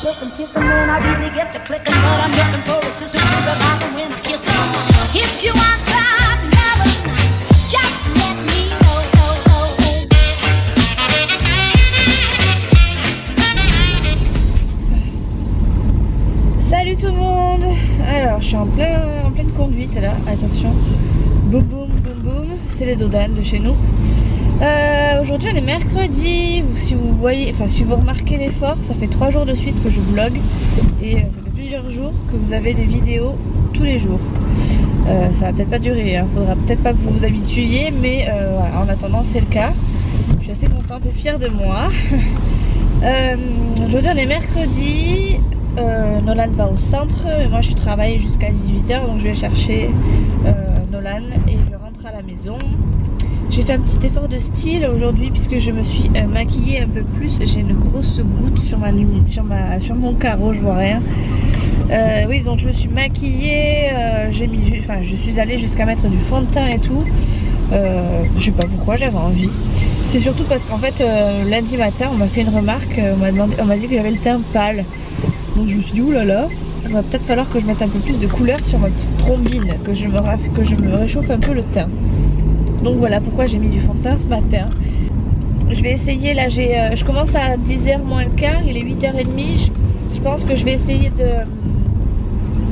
silk and kissing when I really get to clicking, but I'm looking for a sister to revive them when I kiss them. If you want some loving, just let me know. Salut tout le monde. Alors je suis en pleine conduite là, attention. Boum boum boum boum, c'est les dodanes de chez nous. Aujourd'hui on est mercredi, si vous voyez, enfin si vous remarquez l'effort, ça fait 3 jours de suite que je vlog et ça fait plusieurs jours que vous avez des vidéos tous les jours. Ça va peut-être pas durer, hein, faudra peut-être pas que vous vous habituiez, mais voilà, en attendant c'est le cas. Je suis assez contente et fière de moi. Aujourd'hui on est mercredi, Nolan va au centre et moi je travaille jusqu'à 18h, donc je vais chercher Nolan et je rentre à la maison. J'ai fait un petit effort de style aujourd'hui puisque je me suis maquillée un peu plus. J'ai une grosse goutte sur mon carreau, je vois rien. Oui, donc je me suis maquillée, je suis allée jusqu'à mettre du fond de teint et tout. Je sais pas pourquoi, j'avais envie. C'est surtout parce qu'en fait lundi matin on m'a fait une remarque, on m'a dit que j'avais le teint pâle. Donc je me suis dit oulala, il va peut-être falloir que je mette un peu plus de couleur sur ma petite trombine, que je me réchauffe un peu le teint. Donc voilà pourquoi j'ai mis du fond de teint ce matin. Je vais essayer, là je commence à 10h moins le quart, il est 8h30. Je pense que je vais essayer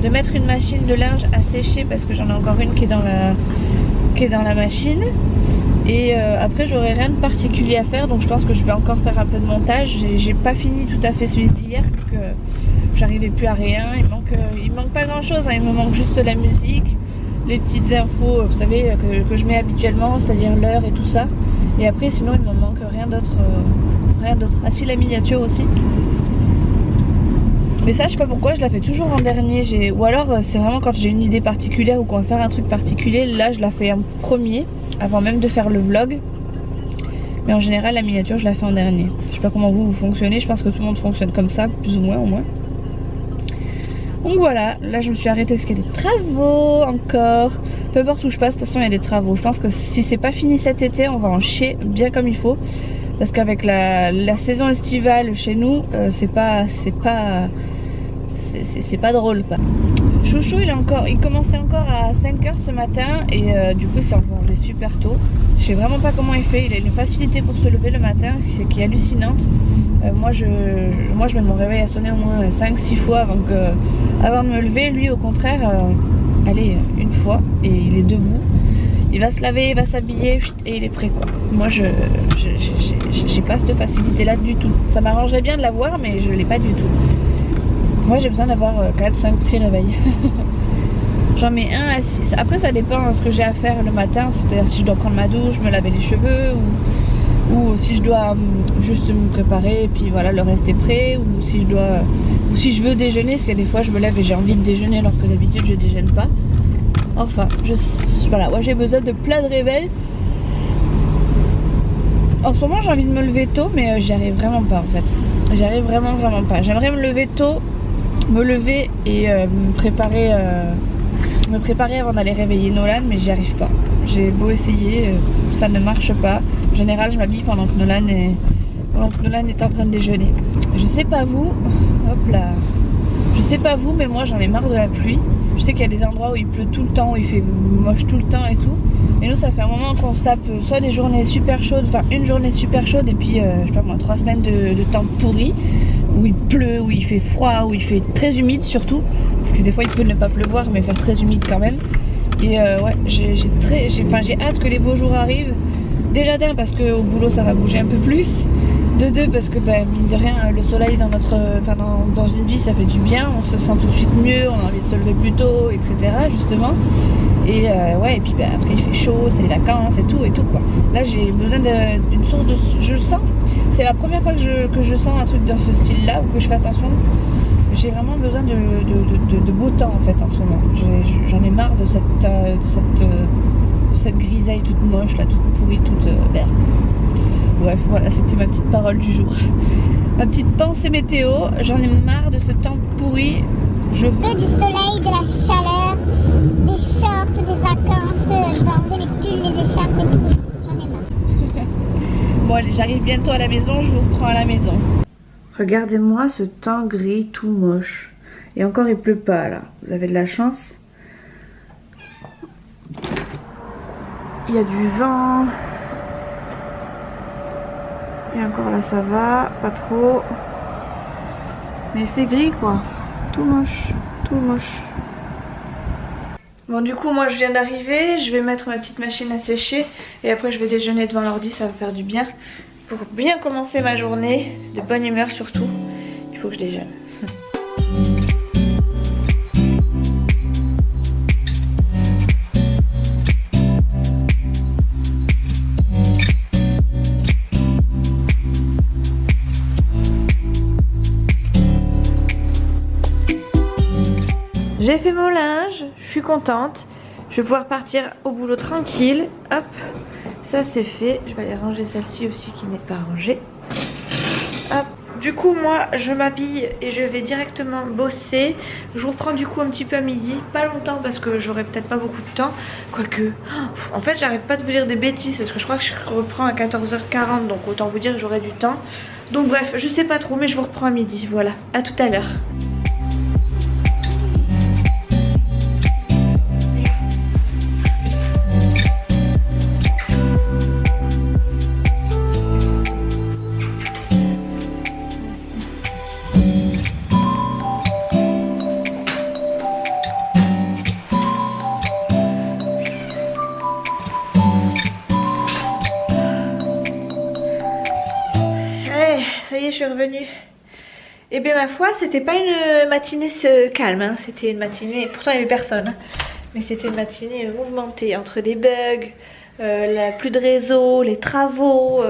de mettre une machine de linge à sécher parce que j'en ai encore une qui est dans la machine. Et après j'aurai rien de particulier à faire, donc je pense que je vais encore faire un peu de montage. J'ai pas fini tout à fait celui d'hier, que j'arrivais plus à rien. Il manque pas grand chose, hein. Il me manque juste la musique, les petites infos, vous savez, que je mets habituellement, c'est-à-dire l'heure et tout ça. Et après sinon il me manque rien d'autre. Ah si, la miniature aussi. Mais ça je sais pas pourquoi je la fais toujours en dernier. Ou alors c'est vraiment quand j'ai une idée particulière ou qu'on va faire un truc particulier, là je la fais en premier, avant même de faire le vlog. Mais en général la miniature je la fais en dernier. Je sais pas comment vous fonctionnez, je pense que tout le monde fonctionne comme ça, plus ou moins au moins. Donc voilà, là je me suis arrêtée parce qu'il y a des travaux encore. Peu importe où je passe, de toute façon il y a des travaux. Je pense que si c'est pas fini cet été, on va en chier bien comme il faut. Parce qu'avec la saison estivale chez nous, c'est pas drôle quoi. Chouchou il commençait encore à 5h ce matin et du coup il s'est encore levé super tôt. Je sais vraiment pas comment il fait, il a une facilité pour se lever le matin qui est hallucinante. Moi je mets mon réveil à sonner au moins 5-6 fois avant de me lever. Lui au contraire, allez, une fois et il est debout. Il va se laver, il va s'habiller et il est prêt quoi. Moi j'ai pas cette facilité là du tout. Ça m'arrangerait bien de l'avoir mais je l'ai pas du tout. Moi j'ai besoin d'avoir 4, 5, 6 réveils. J'en mets 1 à 6. Après ça dépend de ce que j'ai à faire le matin. C'est-à-dire si je dois prendre ma douche, me laver les cheveux ou si je dois juste me préparer et puis voilà le reste est prêt. Ou si je veux déjeuner, parce que des fois je me lève et j'ai envie de déjeuner alors que d'habitude je déjeune pas. Enfin, voilà, moi j'ai besoin de plein de réveils. En ce moment j'ai envie de me lever tôt mais j'y arrive vraiment pas en fait. J'y arrive vraiment pas. J'aimerais me lever tôt, me lever et me préparer avant d'aller réveiller Nolan, mais j'y arrive pas. J'ai beau essayer, ça ne marche pas. En général je m'habille pendant que Nolan est en train de déjeuner. Je sais pas vous, hop là. Je sais pas vous mais moi j'en ai marre de la pluie. Je sais qu'il y a des endroits où il pleut tout le temps, où il fait moche tout le temps et tout. Et nous ça fait un moment qu'on se tape soit des journées super chaudes, enfin une journée super chaude et puis je sais pas moi 3 semaines de temps pourri, où il pleut, où il fait froid, où il fait très humide surtout. Parce que des fois il peut ne pas pleuvoir mais faire très humide quand même. Et ouais, j'ai hâte que les beaux jours arrivent. Déjà d'un parce qu'au boulot ça va bouger un peu plus. De deux parce que mine de rien le soleil dans une vie ça fait du bien, on se sent tout de suite mieux, on a envie de se lever plus tôt, etc. justement. Et ouais, et puis après il fait chaud, c'est les vacances et tout quoi. Là j'ai besoin d'une source de... Je le sens, c'est la première fois que je sens un truc dans ce style là, ou que je fais attention. J'ai vraiment besoin de beau temps en fait en ce moment. J'en ai marre de cette grisaille toute moche là, toute pourrie, toute verte. Bref, voilà, c'était ma petite parole du jour. Ma petite pensée météo, j'en ai marre de ce temps pourri. Je veux du soleil, de la chaleur, des shorts, des vacances, je vais enlever les pulls, les écharpes et tout. J'en ai marre. Bon allez, j'arrive bientôt à la maison, je vous reprends à la maison. Regardez-moi ce temps gris tout moche. Et encore il pleut pas là, vous avez de la chance. Il y a du vent. Et encore là ça va, pas trop. Mais il fait gris quoi, tout moche, tout moche. Bon du coup moi je viens d'arriver, je vais mettre ma petite machine à sécher et après je vais déjeuner devant l'ordi, ça va me faire du bien. Pour bien commencer ma journée, de bonne humeur surtout, il faut que je déjeune. J'ai fait mon linge, je suis contente. Je vais pouvoir partir au boulot tranquille. Hop, ça c'est fait. Je vais aller ranger celle-ci aussi qui n'est pas rangée. Hop. Du coup moi je m'habille et je vais directement bosser. Je vous reprends du coup un petit peu à midi. Pas longtemps parce que j'aurai peut-être pas beaucoup de temps. Quoique, en fait j'arrête pas de vous dire des bêtises parce que je crois que je reprends à 14h40. Donc autant vous dire que j'aurai du temps. Donc bref, je sais pas trop mais je vous reprends à midi. Voilà, à tout à l'heure. Ça y est, je suis revenue. Et bien ma foi, c'était pas une matinée calme, hein. C'était une matinée, pourtant il n'y avait personne, mais c'était une matinée mouvementée entre des bugs, la plus de réseau, les travaux,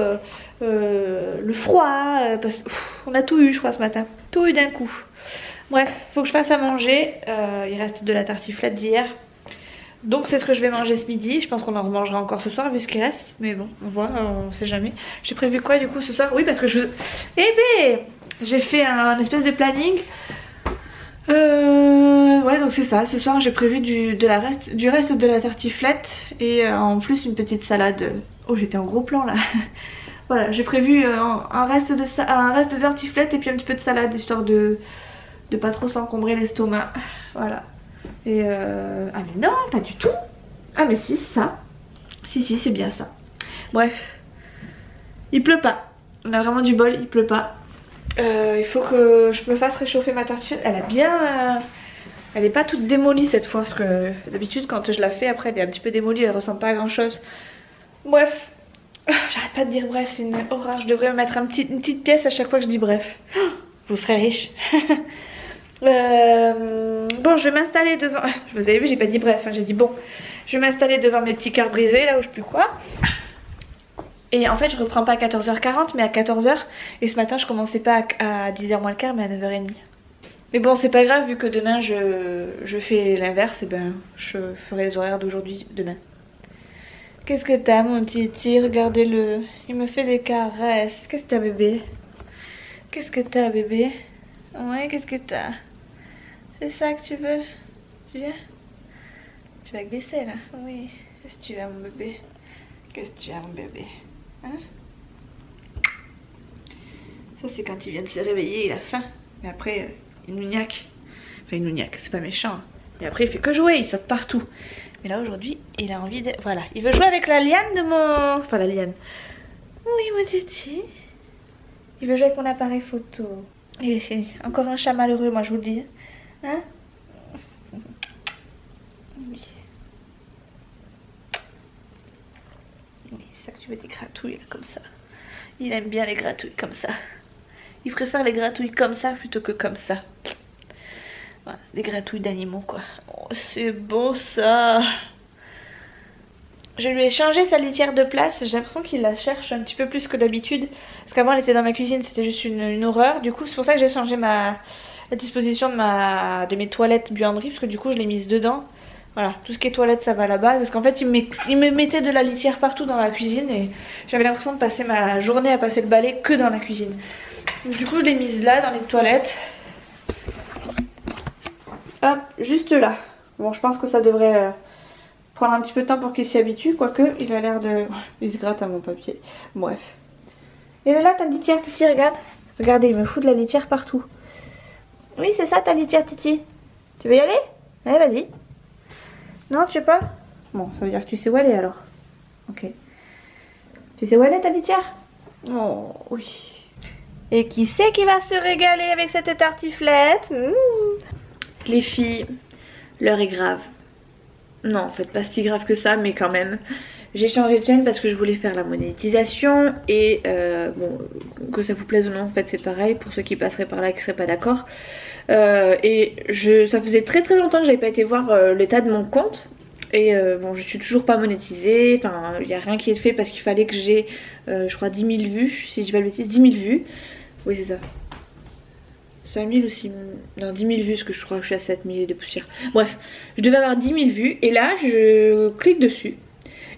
le froid, parce qu'on a tout eu je crois ce matin, tout eu d'un coup. Bref, faut que je fasse à manger, il reste de la tartiflette d'hier. Donc c'est ce que je vais manger ce midi. Je pense qu'on en remangera encore ce soir vu ce qui reste. Mais bon, on voit, on sait jamais. J'ai prévu quoi du coup ce soir? Oui parce que j'ai fait un espèce de planning. Ouais donc c'est ça. Ce soir j'ai prévu du reste de la tartiflette. Et en plus une petite salade. Oh j'étais en gros plan là. Voilà, j'ai prévu un reste de tartiflette et puis un petit peu de salade. Histoire de pas trop s'encombrer l'estomac. Voilà. Et ah mais non, pas du tout. Ah mais si, ça. Si, c'est bien ça. Bref. Il pleut pas. On a vraiment du bol, il pleut pas. Il faut que je me fasse réchauffer ma tartiflette. Elle a bien... elle est pas toute démolie cette fois. Parce que d'habitude quand je la fais, après elle est un petit peu démolie. Elle ressemble pas à grand chose. Bref. J'arrête pas de dire bref, c'est une horreur. Je devrais me mettre une petite pièce à chaque fois que je dis bref. Vous serez riche. Bon je vais m'installer devant. Vous avez vu j'ai pas dit bref hein, j'ai dit bon. Je vais m'installer devant mes petits cœurs brisés là où je sais plus quoi. Et en fait je reprends pas à 14h40 mais à 14h. Et ce matin je commençais pas à 10h moins le quart mais à 9h30. Mais bon c'est pas grave vu que demain je fais l'inverse. Et ben je ferai les horaires d'aujourd'hui demain. Qu'est-ce que t'as mon petit? Regardez-le. Il me fait des caresses. Qu'est-ce que t'as bébé? Qu'est-ce que t'as bébé? Ouais qu'est-ce que t'as? C'est ça que tu veux? Tu viens? Tu vas glisser là? Oui. Qu'est-ce que tu as mon bébé? Qu'est-ce que tu as mon bébé? Hein? Ça c'est quand il vient de se réveiller, il a faim. Mais après il nous niaque. Enfin il nous niaque, c'est pas méchant. Mais après il fait que jouer, il saute partout. Mais là aujourd'hui il a envie de... Voilà, il veut jouer avec la liane de mon... Enfin la liane. Oui mon titi. Il veut jouer avec mon appareil photo. Il est fini. Encore un chat malheureux moi je vous le dis. Hein? Oui. Oui, c'est ça que tu veux, des gratouilles là, comme ça. Il aime bien les gratouilles comme ça. Il préfère les gratouilles comme ça plutôt que comme ça. Voilà, des gratouilles d'animaux quoi. Oh, c'est beau ça. Je lui ai changé sa litière de place. J'ai l'impression qu'il la cherche un petit peu plus que d'habitude. Parce qu'avant elle était dans ma cuisine, c'était juste une horreur. Du coup c'est pour ça que j'ai changé la disposition de mes toilettes buanderie. Parce que du coup je l'ai mise dedans. Voilà, tout ce qui est toilette ça va là-bas. Parce qu'en fait il me mettait de la litière partout dans la cuisine. Et j'avais l'impression de passer ma journée à passer le balai que dans la cuisine. Donc, du coup je l'ai mise là dans les toilettes. Hop, juste là. Bon je pense que ça devrait... prendre un petit peu de temps pour qu'il s'y habitue, quoique il a l'air de... Il se gratte à mon papier. Bref. Et là, ta litière, Titi, regarde. Regardez, il me fout de la litière partout. Oui, c'est ça ta litière, Titi. Tu veux y aller? Allez, vas-y. Non, tu veux pas? Bon, ça veut dire que tu sais où aller alors. Ok. Tu sais où elle est ta litière? Oh, oui. Et qui c'est qui va se régaler avec cette tartiflette? Les filles, l'heure est grave. Non, en fait, pas si grave que ça, mais quand même. J'ai changé de chaîne parce que je voulais faire la monétisation et bon, que ça vous plaise ou non, en fait, c'est pareil pour ceux qui passeraient par là et qui seraient pas d'accord. Et ça faisait très longtemps que j'avais pas été voir l'état de mon compte. Et bon, je suis toujours pas monétisée, enfin, il n'y a rien qui est fait parce qu'il fallait que j'ai, je crois, 10 000 vues, si je dis pas de bêtises, 10 000 vues. Oui, c'est ça. 5 000 ou 6 000, non, 10 000 vues, parce que je crois que je suis à 7 000 de poussière. Bref, je devais avoir 10 000 vues, et là, je clique dessus.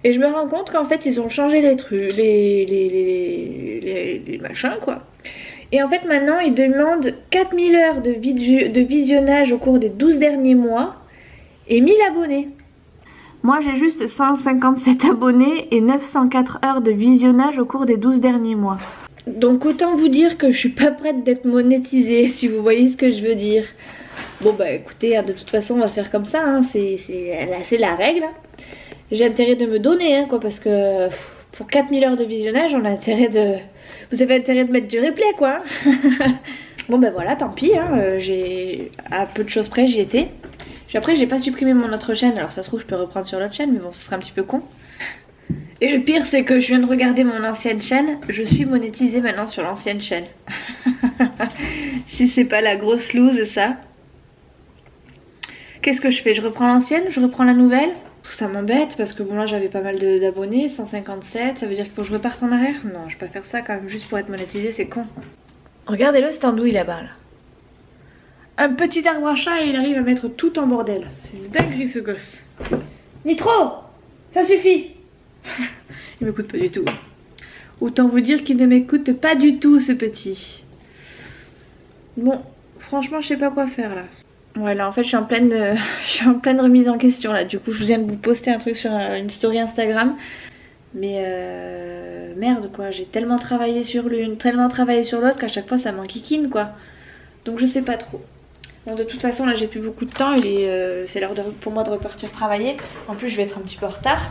Et je me rends compte qu'en fait, ils ont changé les trucs, les machins, quoi. Et en fait, maintenant, ils demandent 4 000 heures de visionnage au cours des 12 derniers mois, et 1000 abonnés. Moi j'ai juste 157 abonnés et 904 heures de visionnage au cours des 12 derniers mois. Donc autant vous dire que je suis pas prête d'être monétisée, si vous voyez ce que je veux dire. Bon bah écoutez, de toute façon on va faire comme ça, hein. C'est la règle. J'ai intérêt de me donner, hein, quoi, parce que pour 4000 heures de visionnage, on a intérêt de... Vous avez intérêt de mettre du replay, quoi. Bon bah voilà, tant pis, hein, à peu de choses près j'y étais. Après j'ai pas supprimé mon autre chaîne, alors ça se trouve je peux reprendre sur l'autre chaîne, mais bon ce serait un petit peu con. Et le pire c'est que je viens de regarder mon ancienne chaîne, je suis monétisée maintenant sur l'ancienne chaîne. Si c'est pas la grosse loose ça. Qu'est-ce que je fais? Je reprends l'ancienne, je reprends la nouvelle? Ça m'embête parce que bon là j'avais pas mal d'abonnés, 157, ça veut dire qu'il faut que je reparte en arrière? Non, je vais pas faire ça quand même juste pour être monétisée, c'est con. Regardez-le cet andouille là-bas là. Un petit arbre à chat et il arrive à mettre tout en bordel. C'est une dinguerie ce gosse. Nitro, ça suffit. Il m'écoute pas du tout. Autant vous dire qu'il ne m'écoute pas du tout ce petit. Bon, franchement je sais pas quoi faire là. Ouais là en fait je suis en pleine remise en question là. Du coup je viens de vous poster un truc sur une story Instagram. Mais merde quoi, j'ai tellement travaillé sur l'une, tellement travaillé sur l'autre qu'à chaque fois ça m'enquiquine quoi. Donc je sais pas trop. Bon, de toute façon là j'ai plus beaucoup de temps, c'est l'heure pour moi de repartir travailler. En plus je vais être un petit peu en retard.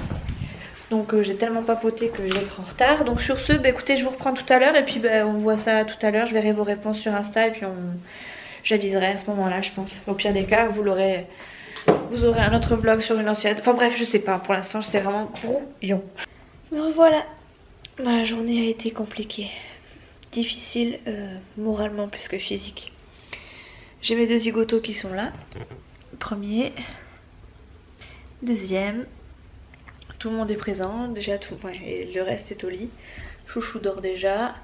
Donc j'ai tellement papoté que je vais être en retard. Donc sur ce, bah, écoutez, je vous reprends tout à l'heure. Et puis bah, on voit ça tout à l'heure. Je verrai vos réponses sur Insta. Et puis j'aviserai à ce moment-là je pense. Au pire des cas vous aurez un autre vlog sur une ancienne. Enfin bref je sais pas, pour l'instant c'est vraiment brouillon. Me revoilà. Ma journée a été compliquée. Difficile moralement plus que physique. J'ai mes deux zigotos qui sont là. Premier. Deuxième. Tout le monde est présent. Déjà tout. Ouais, et le reste est au lit. Chouchou dort déjà.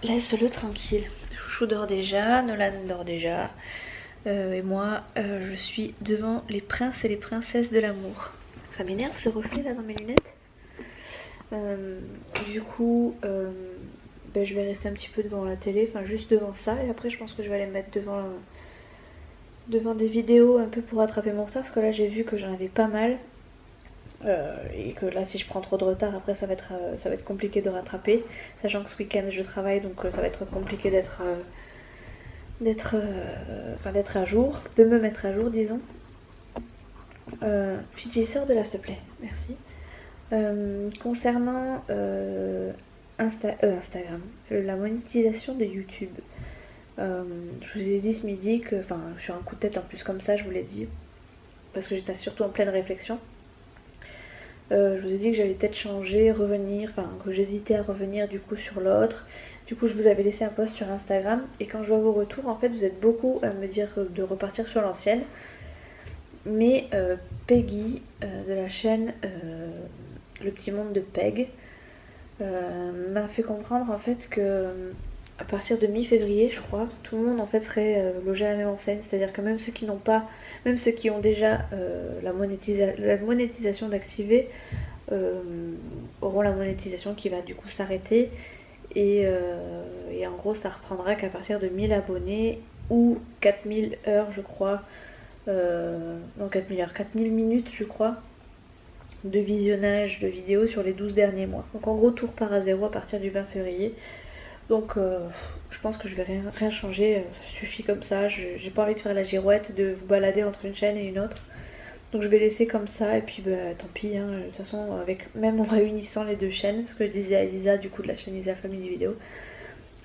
Laisse-le tranquille. Chouchou dort déjà. Nolan dort déjà. Et moi, je suis devant les princes et les princesses de l'amour. Ça m'énerve ce reflet là dans mes lunettes. Du coup... ben, je vais rester un petit peu devant la télé, enfin juste devant ça, et après je pense que je vais aller me mettre devant des vidéos un peu pour rattraper mon retard, parce que là j'ai vu que j'en avais pas mal, et que là si je prends trop de retard après ça va être compliqué de rattraper, sachant que ce week-end je travaille, donc ça va être compliqué d'être à jour, de me mettre à jour disons. Fidji, sors de là s'il te plaît, merci. Concernant Instagram, la monétisation de YouTube. Je vous ai dit ce midi que, enfin, je suis un coup de tête en plus comme ça, je vous l'ai dit, parce que j'étais surtout en pleine réflexion. Je vous ai dit que j'allais peut-être changer, revenir, enfin que j'hésitais à revenir du coup sur l'autre. Du coup, je vous avais laissé un post sur Instagram et quand je vois vos retours, en fait, vous êtes beaucoup à me dire de repartir sur l'ancienne. Mais Peggy de la chaîne Le Petit Monde de Peg m'a fait comprendre en fait que à partir de mi-février je crois, tout le monde en fait serait logé à la même enseigne, c'est-à-dire que même ceux qui n'ont pas, même ceux qui ont déjà la monétisation d'activer auront la monétisation qui va du coup s'arrêter et en gros ça reprendra qu'à partir de 1000 abonnés ou 4000 heures je crois, non 4000 heures, 4000 minutes je crois de visionnage de vidéos sur les 12 derniers mois. Donc en gros tout repart à zéro à partir du 20 février. Donc je pense que je vais rien changer, ça suffit comme ça. J'ai pas envie de faire la girouette, de vous balader entre une chaîne et une autre. Donc je vais laisser comme ça et puis bah, tant pis, hein. De toute façon avec, même en réunissant les deux chaînes, ce que je disais à Elisa du coup de la chaîne Elisa Family Vidéo,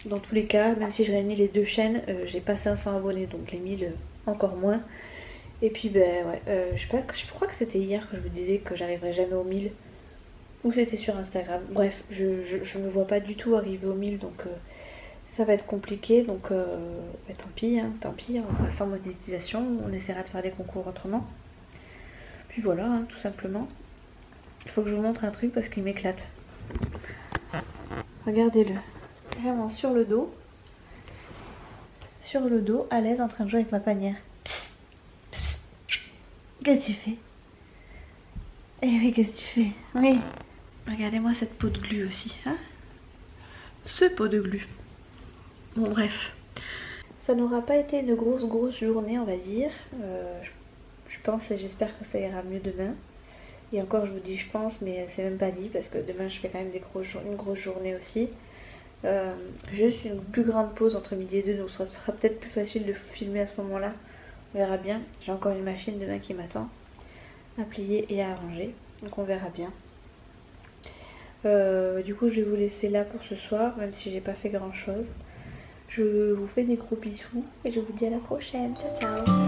dans tous les cas, même si je réunis les deux chaînes, j'ai pas 500 abonnés, donc les 1000 encore moins. Et puis ben ouais, je crois que c'était hier que je vous disais que j'arriverais jamais aux 1000, ou c'était sur Instagram. Bref, je me vois pas du tout arriver aux 1000, donc ça va être compliqué, donc bah, tant pis, on fera sans monétisation, on essaiera de faire des concours autrement. Puis voilà, hein, tout simplement. Il faut que je vous montre un truc parce qu'il m'éclate. Regardez-le. Vraiment sur le dos. Sur le dos, à l'aise, en train de jouer avec ma panière. Psst, psst, psst. Qu'est-ce que tu fais? Eh oui, qu'est-ce que tu fais? Oui. Regardez-moi cette peau de glu aussi. Hein, ce pot de glu. Bon, bref. Ça n'aura pas été une grosse journée, on va dire. Je pense et j'espère que ça ira mieux demain. Et encore, je vous dis je pense, mais c'est même pas dit parce que demain je fais quand même une grosse journée aussi. Juste une plus grande pause entre midi et 2, donc ce sera peut-être plus facile de filmer à ce moment-là. On verra bien. J'ai encore une machine demain qui m'attend à plier et à arranger, donc on verra bien. Du coup, je vais vous laisser là pour ce soir, même si j'ai pas fait grand-chose. Je vous fais des gros bisous et je vous dis à la prochaine. Ciao ciao.